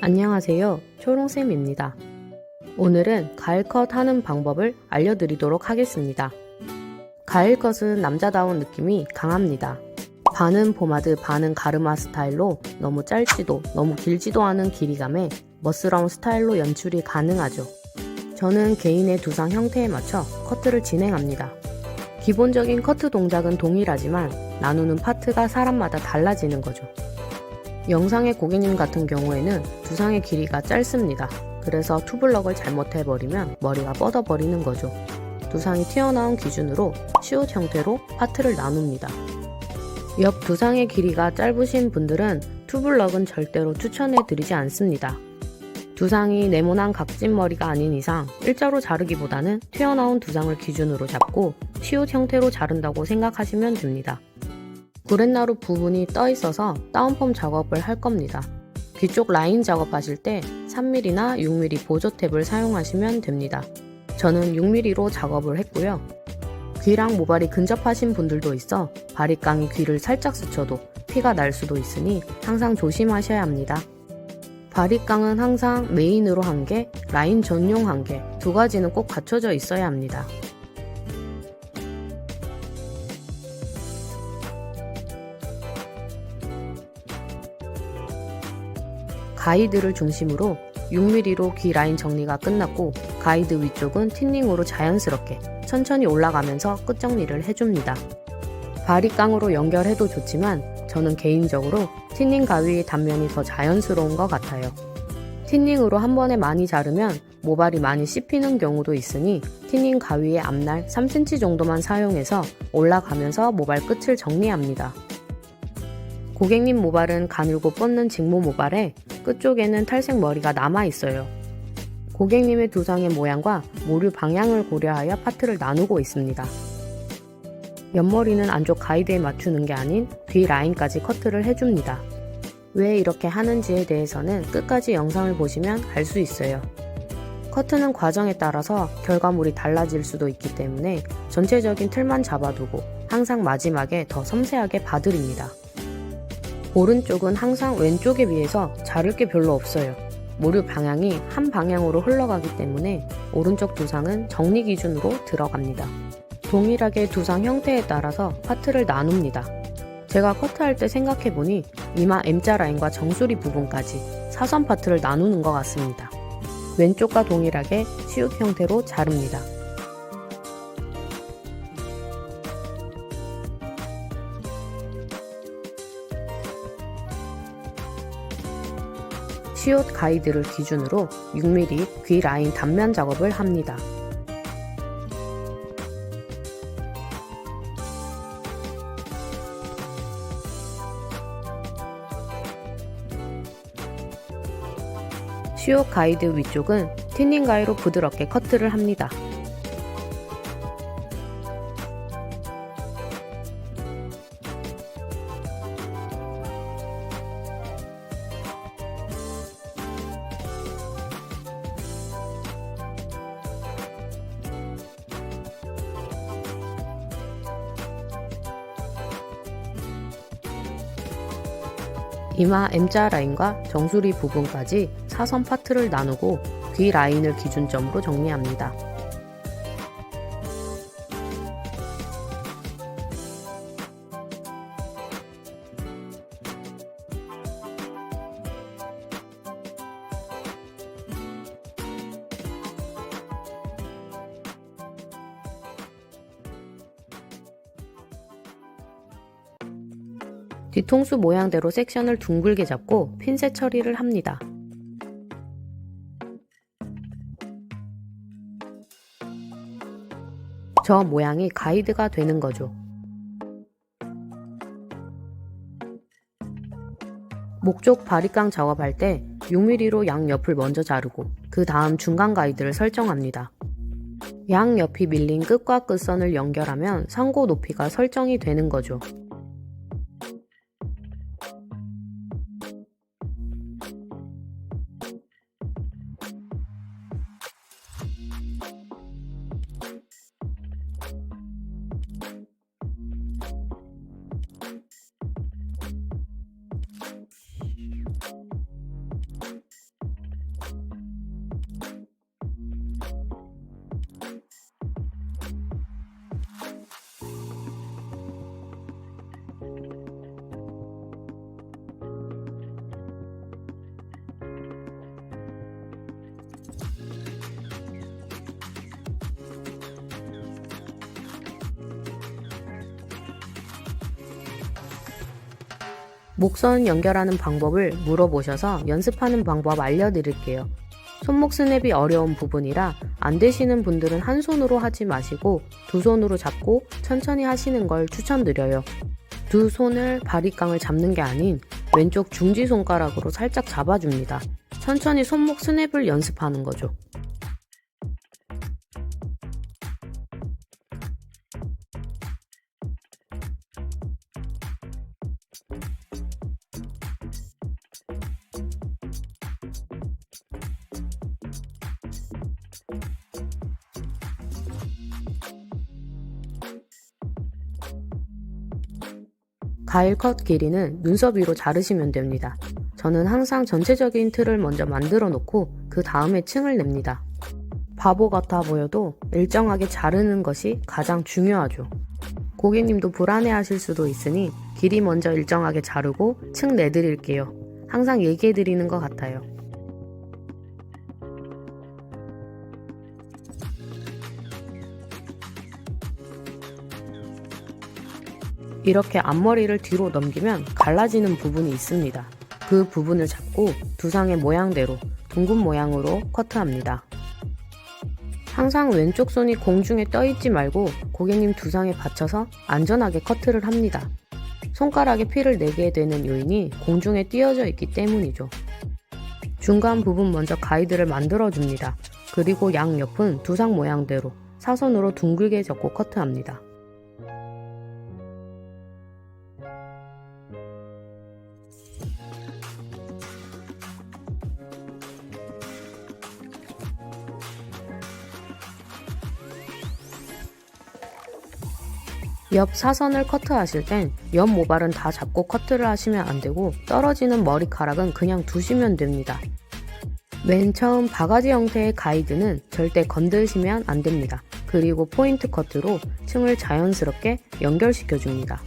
안녕하세요. 초롱쌤입니다. 오늘은 가을컷 하는 방법을 알려드리도록 하겠습니다. 가을컷은 남자다운 느낌이 강합니다. 반은 포마드 반은 가르마 스타일로 너무 짧지도 너무 길지도 않은 길이감에 멋스러운 스타일로 연출이 가능하죠. 저는 개인의 두상 형태에 맞춰 커트를 진행합니다. 기본적인 커트 동작은 동일하지만 나누는 파트가 사람마다 달라지는 거죠. 영상의 고객님 같은 경우에는 두상의 길이가 짧습니다. 그래서 투블럭을 잘못해버리면 머리가 뻗어버리는 거죠. 두상이 튀어나온 기준으로 시옷 형태로 파트를 나눕니다. 옆 두상의 길이가 짧으신 분들은 투블럭은 절대로 추천해드리지 않습니다. 두상이 네모난 각진 머리가 아닌 이상 일자로 자르기보다는 튀어나온 두상을 기준으로 잡고 시옷 형태로 자른다고 생각하시면 됩니다. 구렛나루 부분이 떠 있어서 다운펌 작업을 할 겁니다. 귀 쪽 라인 작업하실 때 3mm나 6mm 보조 탭을 사용하시면 됩니다. 저는 6mm로 작업을 했고요. 귀랑 모발이 근접하신 분들도 있어 바리깡이 귀를 살짝 스쳐도 피가 날 수도 있으니 항상 조심하셔야 합니다. 바리깡은 항상 메인으로 1개, 라인 전용 1개, 두 가지는 꼭 갖춰져 있어야 합니다. 가이드를 중심으로 6mm로 귀 라인 정리가 끝났고 가이드 위쪽은 틴닝으로 자연스럽게 천천히 올라가면서 끝 정리를 해줍니다. 바리깡으로 연결해도 좋지만 저는 개인적으로 틴닝 가위의 단면이 더 자연스러운 것 같아요. 틴닝으로 한 번에 많이 자르면 모발이 많이 씹히는 경우도 있으니 틴닝 가위의 앞날 3cm 정도만 사용해서 올라가면서 모발 끝을 정리합니다. 고객님 모발은 가늘고 뻗는 직모 모발에 끝쪽에는 탈색 머리가 남아있어요. 고객님의 두상의 모양과 모류 방향을 고려하여 파트를 나누고 있습니다. 옆머리는 안쪽 가이드에 맞추는 게 아닌 뒤 라인까지 커트를 해줍니다. 왜 이렇게 하는지에 대해서는 끝까지 영상을 보시면 알 수 있어요. 커트는 과정에 따라서 결과물이 달라질 수도 있기 때문에 전체적인 틀만 잡아두고 항상 마지막에 더 섬세하게 봐드립니다. 오른쪽은 항상 왼쪽에 비해서 자를 게 별로 없어요. 모류 방향이 한 방향으로 흘러가기 때문에 오른쪽 두상은 정리 기준으로 들어갑니다. 동일하게 두상 형태에 따라서 파트를 나눕니다. 제가 커트할 때 생각해보니 이마 M자 라인과 정수리 부분까지 사선 파트를 나누는 것 같습니다. 왼쪽과 동일하게 시옷 형태로 자릅니다. 시옷 가이드를 기준으로 6mm 귀 라인 단면 작업을 합니다. 시옷 가이드 위쪽은 틴닝 가위로 부드럽게 커트를 합니다. 이마 M자 라인과 정수리 부분까지 사선 파트를 나누고 귀 라인을 기준점으로 정리합니다. 뒤통수 모양대로 섹션을 둥글게 잡고 핀셋 처리를 합니다. 저 모양이 가이드가 되는 거죠. 목쪽 바리깡 작업할 때 6mm로 양옆을 먼저 자르고 그 다음 중간 가이드를 설정합니다. 양옆이 밀린 끝과 끝선을 연결하면 상고 높이가 설정이 되는 거죠. 목선 연결하는 방법을 물어보셔서 연습하는 방법 알려드릴게요. 손목 스냅이 어려운 부분이라 안 되시는 분들은 한 손으로 하지 마시고 두 손으로 잡고 천천히 하시는 걸 추천드려요. 두 손을 바리깡을 잡는 게 아닌 왼쪽 중지 손가락으로 살짝 잡아줍니다. 천천히 손목 스냅을 연습하는 거죠. 가일 컷 길이는 눈썹 위로 자르시면 됩니다. 저는 항상 전체적인 틀을 먼저 만들어 놓고 그 다음에 층을 냅니다. 바보 같아 보여도 일정하게 자르는 것이 가장 중요하죠. 고객님도 불안해 하실 수도 있으니 길이 먼저 일정하게 자르고 층 내드릴게요. 항상 얘기해 드리는 것 같아요. 이렇게 앞머리를 뒤로 넘기면 갈라지는 부분이 있습니다. 그 부분을 잡고 두상의 모양대로 둥근 모양으로 커트합니다. 항상 왼쪽 손이 공중에 떠있지 말고 고객님 두상에 받쳐서 안전하게 커트를 합니다. 손가락에 피를 내게 되는 요인이 공중에 띄어져 있기 때문이죠. 중간 부분 먼저 가이드를 만들어줍니다. 그리고 양옆은 두상 모양대로 사선으로 둥글게 접고 커트합니다. 옆 사선을 커트하실 땐 옆 모발은 다 잡고 커트를 하시면 안되고 떨어지는 머리카락은 그냥 두시면 됩니다. 맨 처음 바가지 형태의 가이드는 절대 건드시면 안됩니다. 그리고 포인트 커트로 층을 자연스럽게 연결시켜줍니다.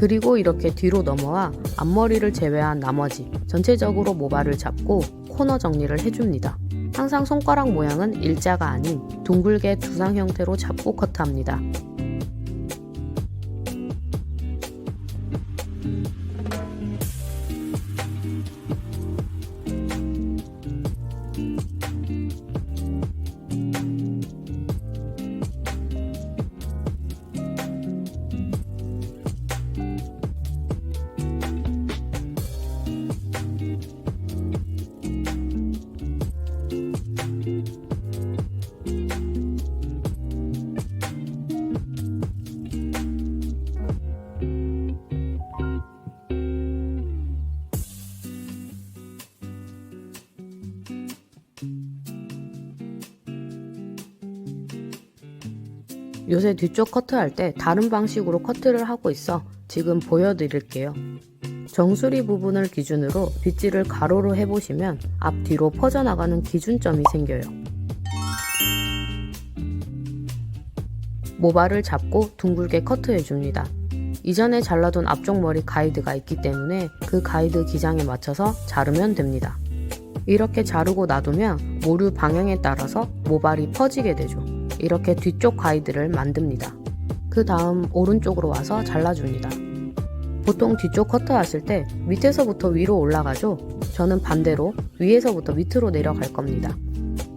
그리고 이렇게 뒤로 넘어와 앞머리를 제외한 나머지 전체적으로 모발을 잡고 코너 정리를 해줍니다. 항상 손가락 모양은 일자가 아닌 둥글게 두상 형태로 잡고 커트합니다. 요새 뒤쪽 커트할 때 다른 방식으로 커트를 하고 있어 지금 보여드릴게요. 정수리 부분을 기준으로 빗질을 가로로 해보시면 앞뒤로 퍼져나가는 기준점이 생겨요. 모발을 잡고 둥글게 커트해줍니다. 이전에 잘라둔 앞쪽 머리 가이드가 있기 때문에 그 가이드 기장에 맞춰서 자르면 됩니다. 이렇게 자르고 놔두면 모류 방향에 따라서 모발이 퍼지게 되죠. 이렇게 뒤쪽 가이드를 만듭니다. 그 다음 오른쪽으로 와서 잘라줍니다. 보통 뒤쪽 커트 하실 때 밑에서부터 위로 올라가죠? 저는 반대로 위에서부터 밑으로 내려갈 겁니다.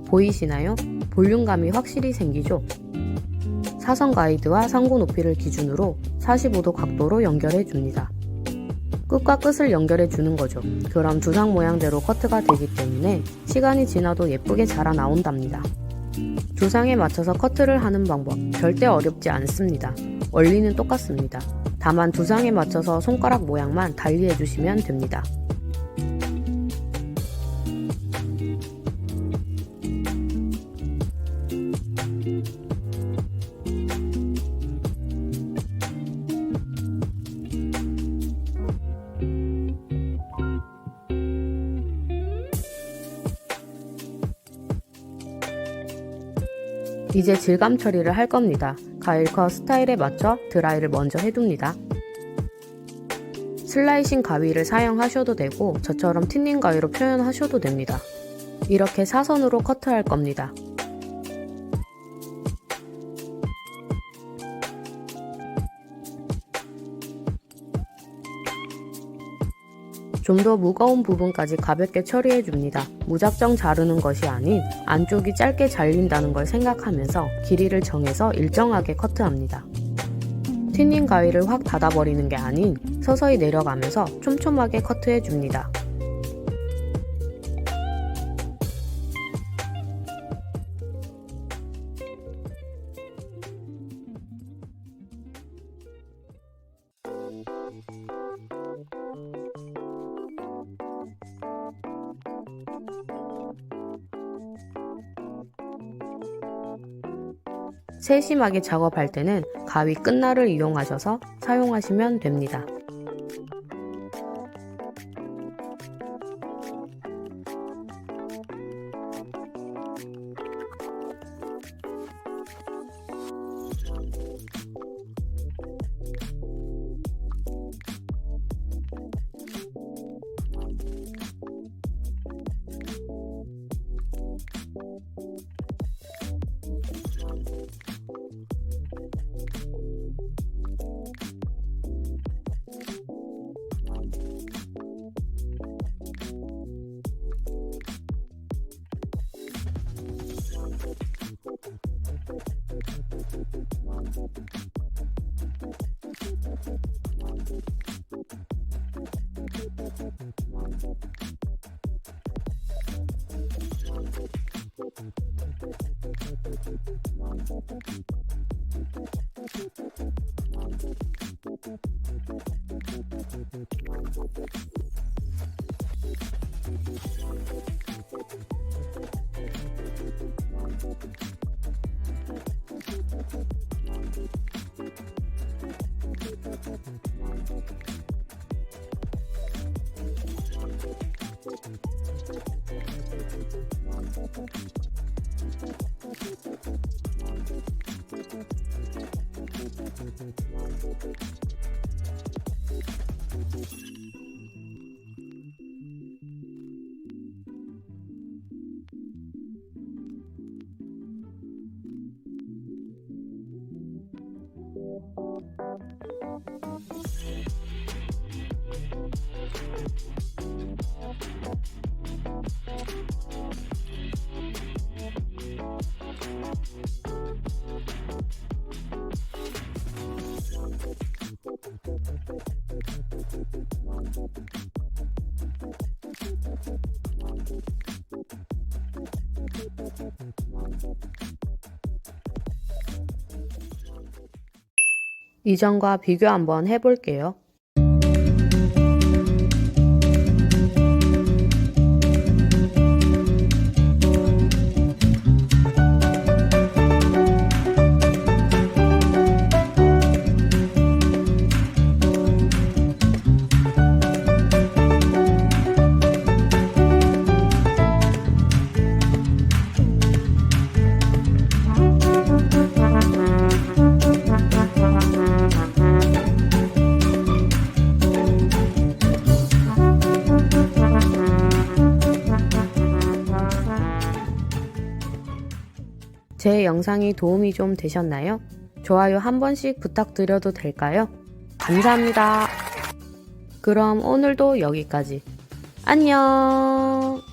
보이시나요? 볼륨감이 확실히 생기죠? 사선 가이드와 상고 높이를 기준으로 45도 각도로 연결해 줍니다. 끝과 끝을 연결해 주는 거죠. 그럼 두상 모양대로 커트가 되기 때문에 시간이 지나도 예쁘게 자라 나온답니다. 조상에 맞춰서 커트를 하는 방법 절대 어렵지 않습니다. 원리는 똑같습니다. 다만 두상에 맞춰서 손가락 모양만 달리 해주시면 됩니다. 이제 질감 처리를 할 겁니다. 가일컷 스타일에 맞춰 드라이를 먼저 해둡니다. 슬라이싱 가위를 사용하셔도 되고 저처럼 틴닝 가위로 표현하셔도 됩니다. 이렇게 사선으로 커트할 겁니다. 좀 더 무거운 부분까지 가볍게 처리해줍니다. 무작정 자르는 것이 아닌 안쪽이 짧게 잘린다는 걸 생각하면서 길이를 정해서 일정하게 커트합니다. 틴닝 가위를 확 닫아버리는 게 아닌 서서히 내려가면서 촘촘하게 커트해줍니다. 세심하게 작업할 때는 가위 끝날을 이용하셔서 사용하시면 됩니다. 이전과 비교 한번 해볼게요. 제 영상이 도움이 좀 되셨나요? 좋아요 한 번씩 부탁드려도 될까요? 감사합니다. 그럼 오늘도 여기까지. 안녕!